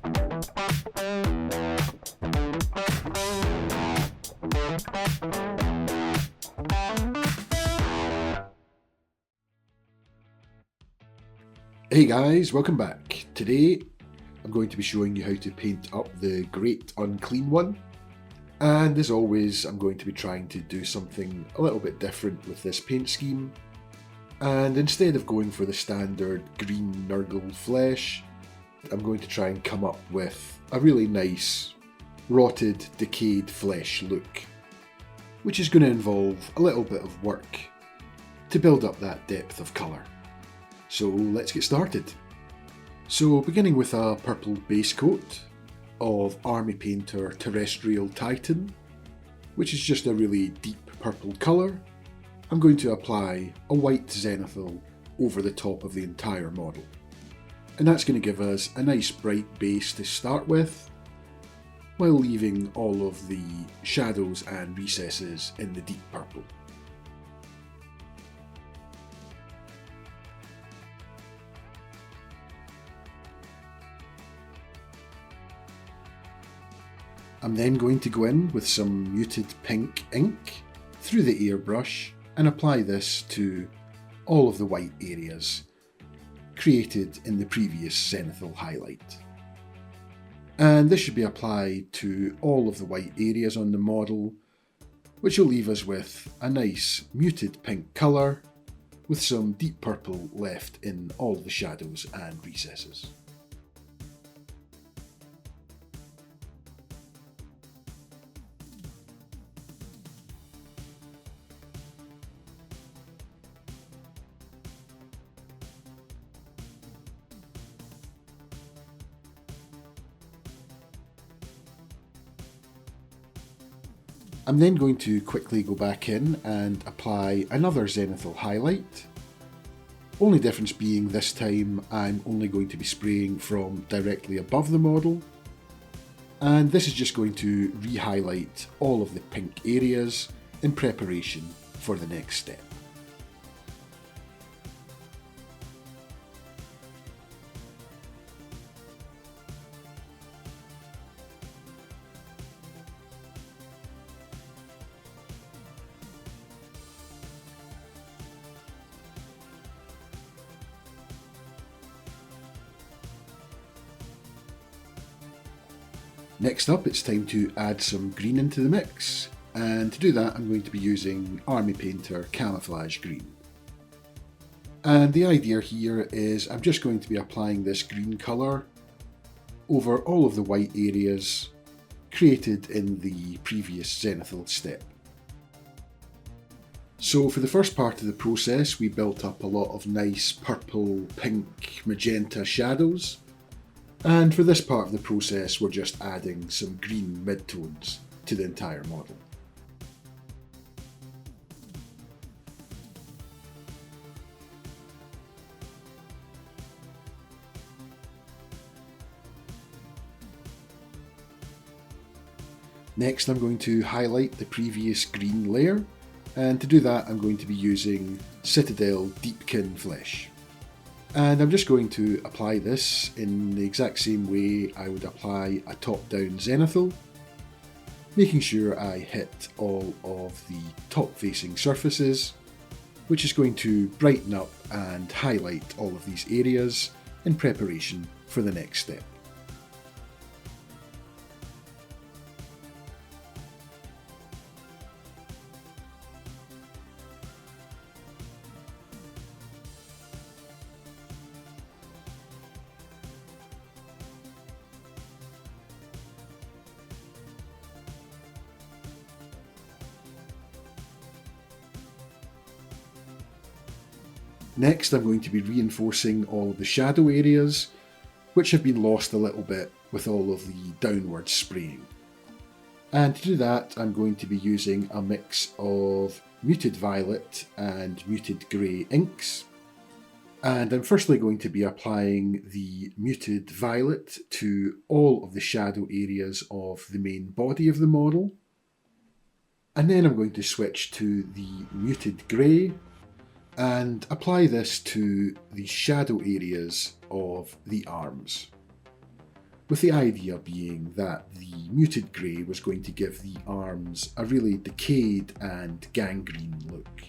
Hey guys, welcome back. Today I'm going to be showing you how to paint up the Great Unclean one. And as always, I'm going to be trying to do something a little bit different with this paint scheme. And instead of going for the standard green Nurgle flesh, I'm going to try and come up with a really nice, rotted, decayed flesh look, which is going to involve a little bit of work to build up that depth of colour. So let's get started. So beginning with a purple base coat of Army Painter Terrestrial Titan, which is just a really deep purple colour, I'm going to apply a white zenithal over the top of the entire model. And that's going to give us a nice bright base to start with, while leaving all of the shadows and recesses in the deep purple. I'm then going to go in with some muted pink ink through the airbrush and apply this to all of the white areas created in the previous zenithal highlight. And this should be applied to all of the white areas on the model, which will leave us with a nice muted pink colour with some deep purple left in all the shadows and recesses. I'm then going to quickly go back in and apply another zenithal highlight. Only difference being this time I'm only going to be spraying from directly above the model. And this is just going to re-highlight all of the pink areas in preparation for the next step. Next up, it's time to add some green into the mix, and to do that I'm going to be using Army Painter Camouflage Green. And the idea here is I'm just going to be applying this green colour over all of the white areas created in the previous zenithal step. So for the first part of the process we built up a lot of nice purple, pink, magenta shadows. And for this part of the process we're just adding some green midtones to the entire model. Next I'm going to highlight the previous green layer, and to do that I'm going to be using Citadel Deepkin Flesh. And I'm just going to apply this in the exact same way I would apply a top-down zenithal, making sure I hit all of the top-facing surfaces, which is going to brighten up and highlight all of these areas in preparation for the next step. Next I'm going to be reinforcing all of the shadow areas, which have been lost a little bit with all of the downward spraying. And to do that I'm going to be using a mix of muted violet and muted grey inks. And I'm firstly going to be applying the muted violet to all of the shadow areas of the main body of the model. And then I'm going to switch to the muted grey and apply this to the shadow areas of the arms. with the idea being that the muted grey was going to give the arms a really decayed and gangrene look.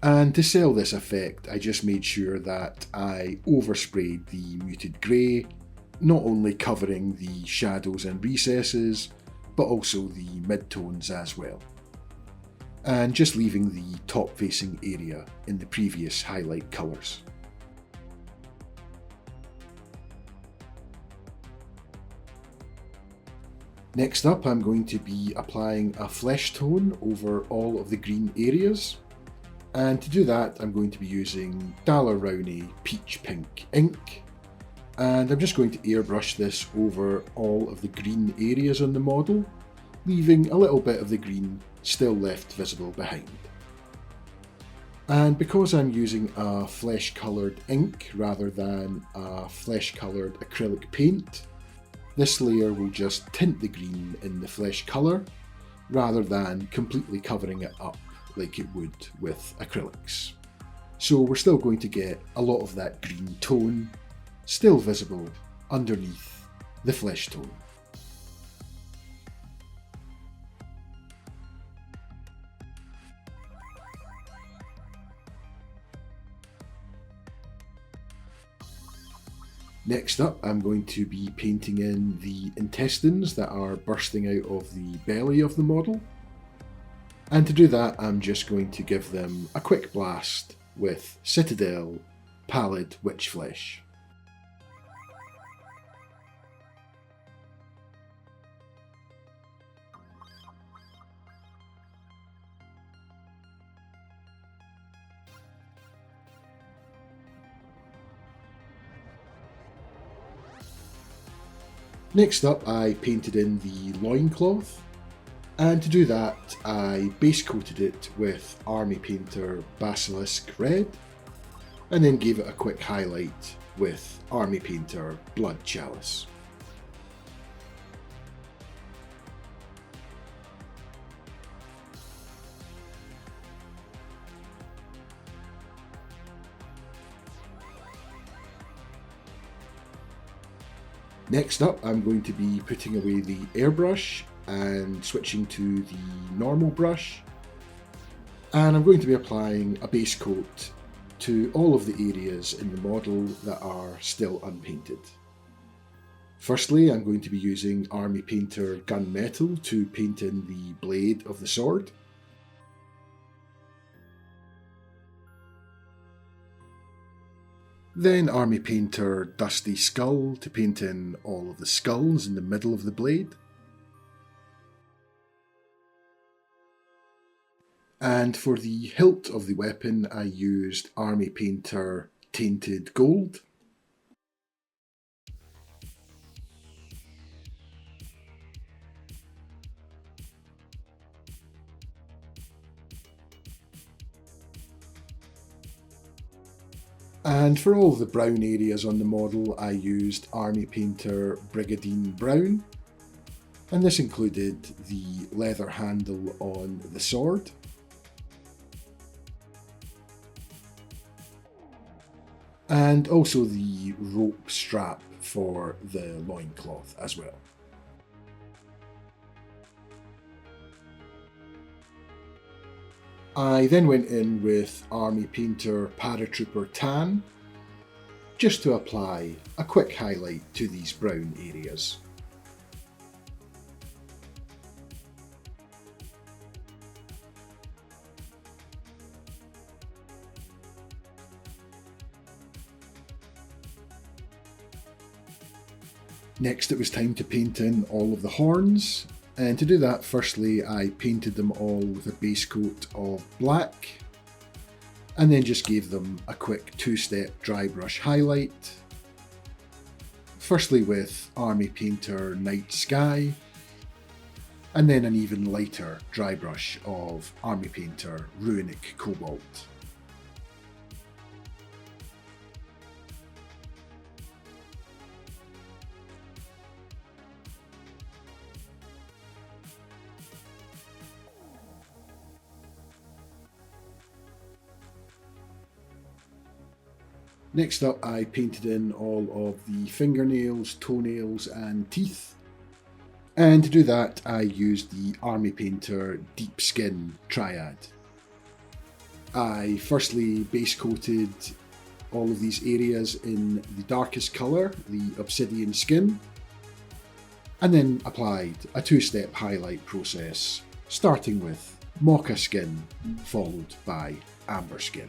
And to sell this effect, I just made sure that I oversprayed the muted grey, not only covering the shadows and recesses, but also the midtones as well. And just leaving the top facing area in the previous highlight colours. Next up, I'm going to be applying a flesh tone over all of the green areas. And to do that, I'm going to be using Daler-Rowney Peach Pink ink. And I'm just going to airbrush this over all of the green areas on the model, leaving a little bit of the green still left visible behind. And because I'm using a flesh-coloured ink rather than a flesh-coloured acrylic paint, this layer will just tint the green in the flesh colour, rather than completely covering it up like it would with acrylics. So we're still going to get a lot of that green tone still visible underneath the flesh tone. Next up, I'm going to be painting in the intestines that are bursting out of the belly of the model. And to do that, I'm just going to give them a quick blast with Citadel Pallid Witch Flesh. Next up, I painted in the loincloth. And to do that, I base coated it with Army Painter Basilisk Red, and then gave it a quick highlight with Army Painter Blood Chalice. Next up, I'm going to be putting away the airbrush and switching to the normal brush, and I'm going to be applying a base coat to all of the areas in the model that are still unpainted. Firstly, I'm going to be using Army Painter Gunmetal to paint in the blade of the sword. Then Army Painter Dusty Skull to paint in all of the skulls in the middle of the blade. And for the hilt of the weapon, I used Army Painter Tainted Gold. And for all of the brown areas on the model, I used Army Painter Brigadine Brown. And this included the leather handle on the sword. And also the rope strap for the loincloth as well. I then went in with Army Painter Paratrooper Tan, just to apply a quick highlight to these brown areas. Next, it was time to paint in all of the horns, and to do that, firstly I painted them all with a base coat of black, and then just gave them a quick two-step dry brush highlight. Firstly with Army Painter Night Sky, and then an even lighter dry brush of Army Painter Runic Cobalt. Next up, I painted in all of the fingernails, toenails and teeth. And to do that, I used the Army Painter Deep Skin Triad. I firstly base coated all of these areas in the darkest colour, the obsidian skin, and then applied a two-step highlight process, starting with Mocha Skin, followed by Amber Skin.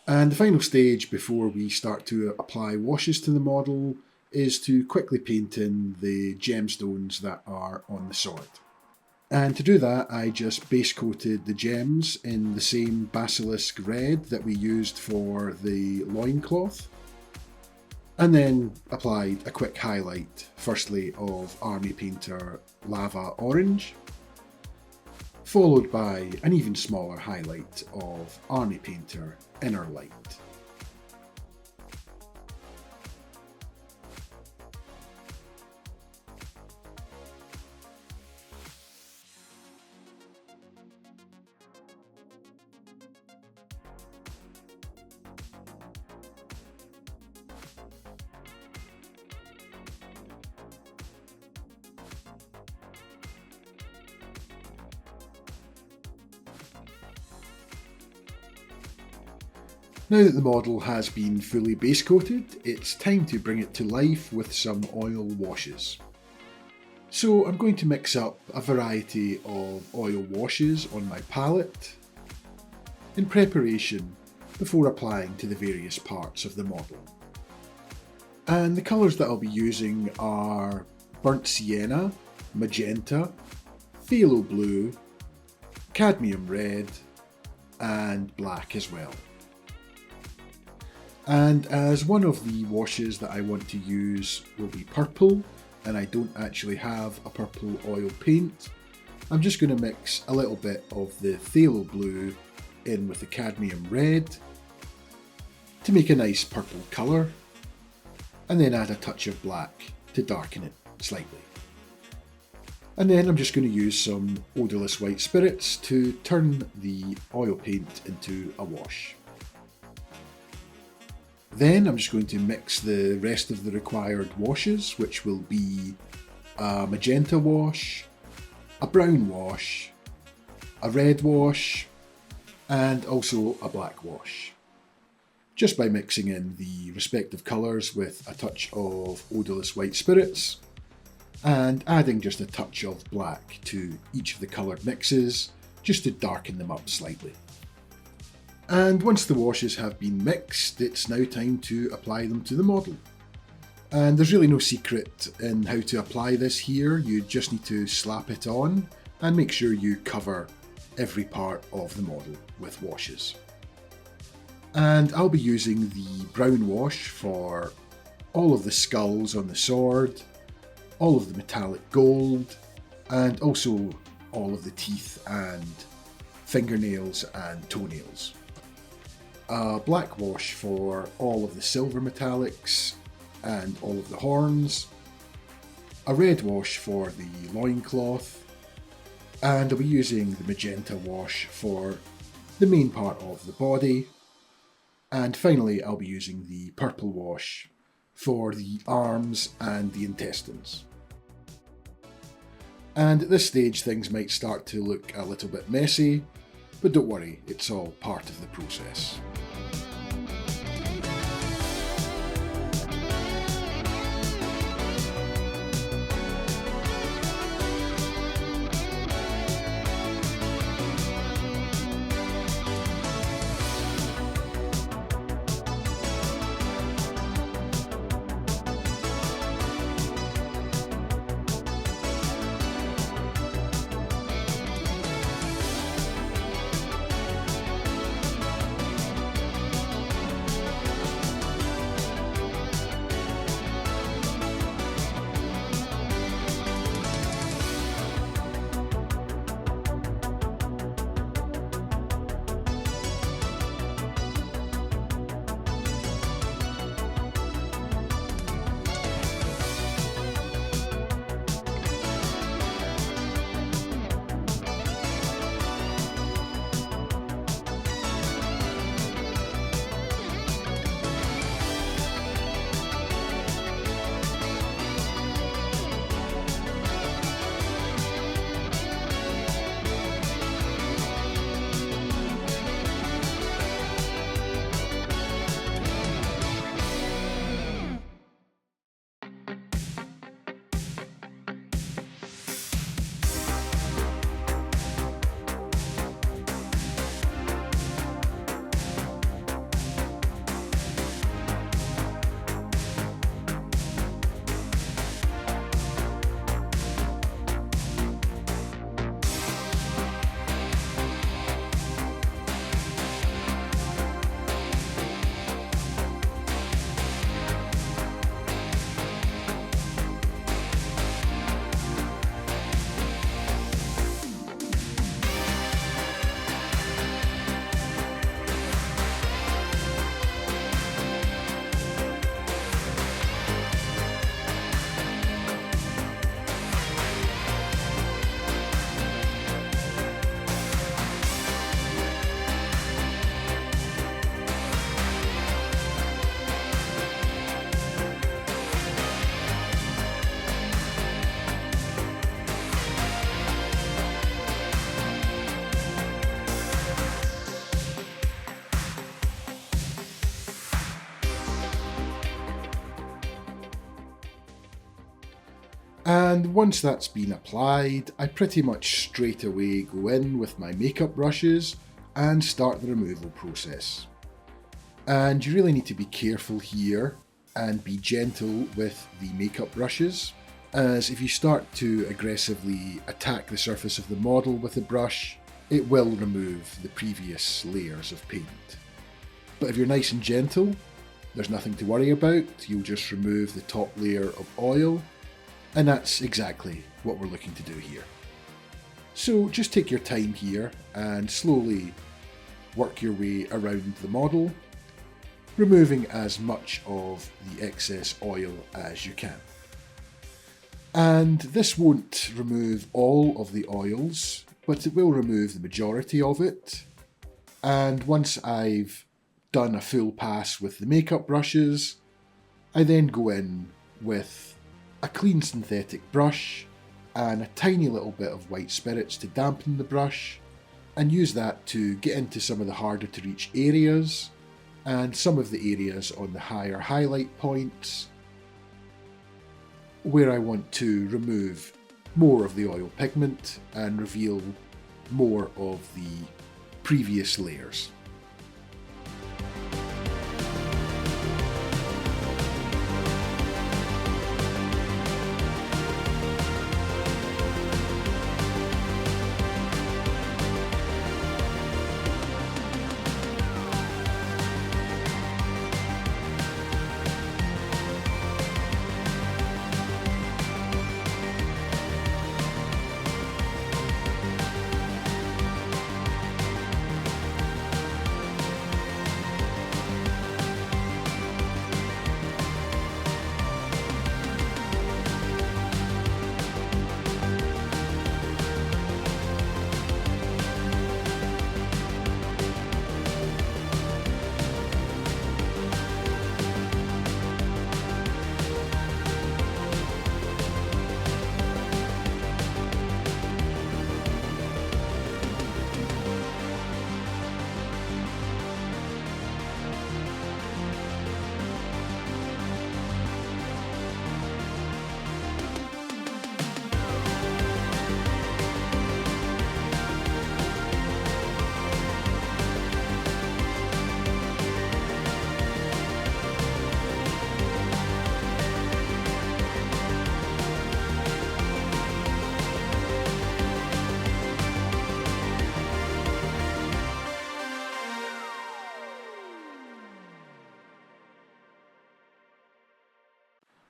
And the final stage before we start to apply washes to the model is to quickly paint in the gemstones that are on the sword. And to do that, I just base coated the gems in the same basilisk red that we used for the loincloth, and then applied a quick highlight, firstly of Army Painter Lava Orange, followed by an even smaller highlight of Army Painter Inner Light. Now that the model has been fully base coated, it's time to bring it to life with some oil washes. So I'm going to mix up a variety of oil washes on my palette in preparation before applying to the various parts of the model. And the colours that I'll be using are burnt sienna, magenta, phthalo blue, cadmium red and black as well. And as one of the washes that I want to use will be purple, and I don't actually have a purple oil paint, I'm just going to mix a little bit of the phthalo blue in with the cadmium red to make a nice purple colour, and then add a touch of black to darken it slightly. And then I'm just going to use some odourless white spirits to turn the oil paint into a wash. Then I'm just going to mix the rest of the required washes, which will be a magenta wash, a brown wash, a red wash, and also a black wash. Just by mixing in the respective colours with a touch of odourless white spirits, and adding just a touch of black to each of the coloured mixes, just to darken them up slightly. And once the washes have been mixed, it's now time to apply them to the model. And there's really no secret in how to apply this here, you just need to slap it on and make sure you cover every part of the model with washes. And I'll be using the brown wash for all of the skulls on the sword, all of the metallic gold, and also all of the teeth and fingernails and toenails. A black wash for all of the silver metallics and all of the horns, a red wash for the loincloth, and I'll be using the magenta wash for the main part of the body, and finally I'll be using the purple wash for the arms and the intestines. And at this stage things might start to look a little bit messy, but don't worry, it's all part of the process. And once that's been applied, I pretty much straight away go in with my makeup brushes and start the removal process. And you really need to be careful here and be gentle with the makeup brushes, as if you start to aggressively attack the surface of the model with a brush, it will remove the previous layers of paint. But if you're nice and gentle, there's nothing to worry about, you'll just remove the top layer of oil, and that's exactly what we're looking to do here. So just take your time here and slowly work your way around the model, removing as much of the excess oil as you can. And this won't remove all of the oils, but it will remove the majority of it. And once I've done a full pass with the makeup brushes, I then go in with a clean synthetic brush and a tiny little bit of white spirits to dampen the brush, and use that to get into some of the harder to reach areas and some of the areas on the higher highlight points where I want to remove more of the oil pigment and reveal more of the previous layers.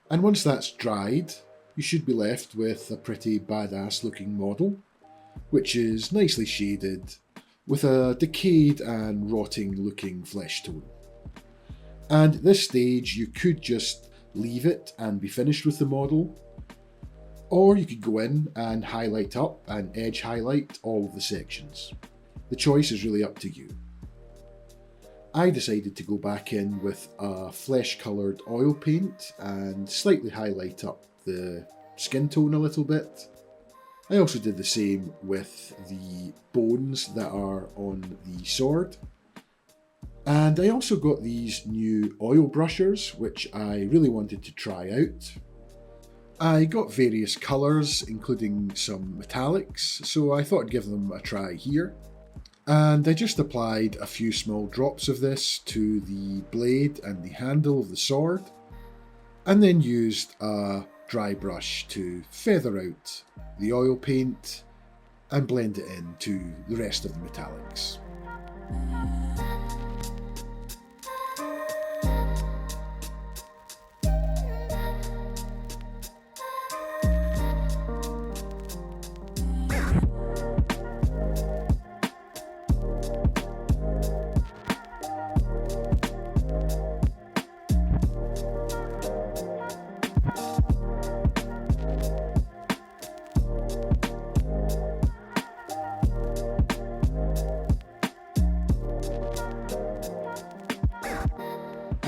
And once that's dried, you should be left with a pretty badass looking model, which is nicely shaded with a decayed and rotting looking flesh tone. And at this stage you could just leave it and be finished with the model, or you could go in and highlight up and edge highlight all of the sections. The choice is really up to you. I decided to go back in with a flesh coloured oil paint and slightly highlight up the skin tone a little bit. I also did the same with the bones that are on the sword. And I also got these new oil brushers, which I really wanted to try out. I got various colours, including some metallics, so I thought I'd give them a try here. And I just applied a few small drops of this to the blade and the handle of the sword, and then used a dry brush to feather out the oil paint and blend it into the rest of the metallics.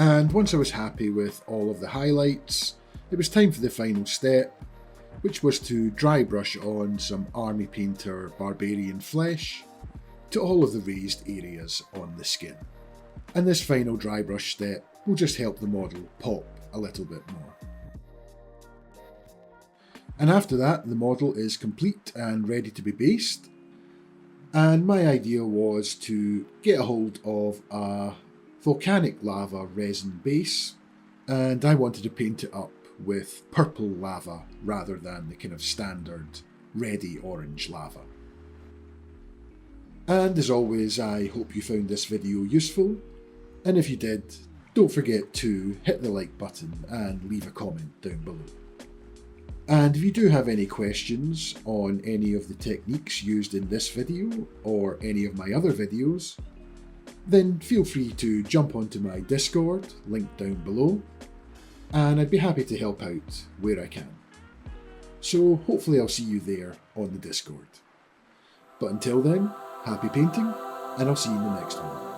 And once I was happy with all of the highlights, it was time for the final step, which was to dry brush on some Army Painter Barbarian flesh to all of the raised areas on the skin. And this final dry brush step will just help the model pop a little bit more. And after that, the model is complete and ready to be based. And my idea was to get a hold of a volcanic lava resin base, and I wanted to paint it up with purple lava rather than the kind of standard reddy orange lava. And as always, I hope you found this video useful, and if you did, don't forget to hit the like button and leave a comment down below. And if you do have any questions on any of the techniques used in this video or any of my other videos, then feel free to jump onto my Discord, linked down below, and I'd be happy to help out where I can. So hopefully I'll see you there on the Discord. But until then, happy painting, and I'll see you in the next one.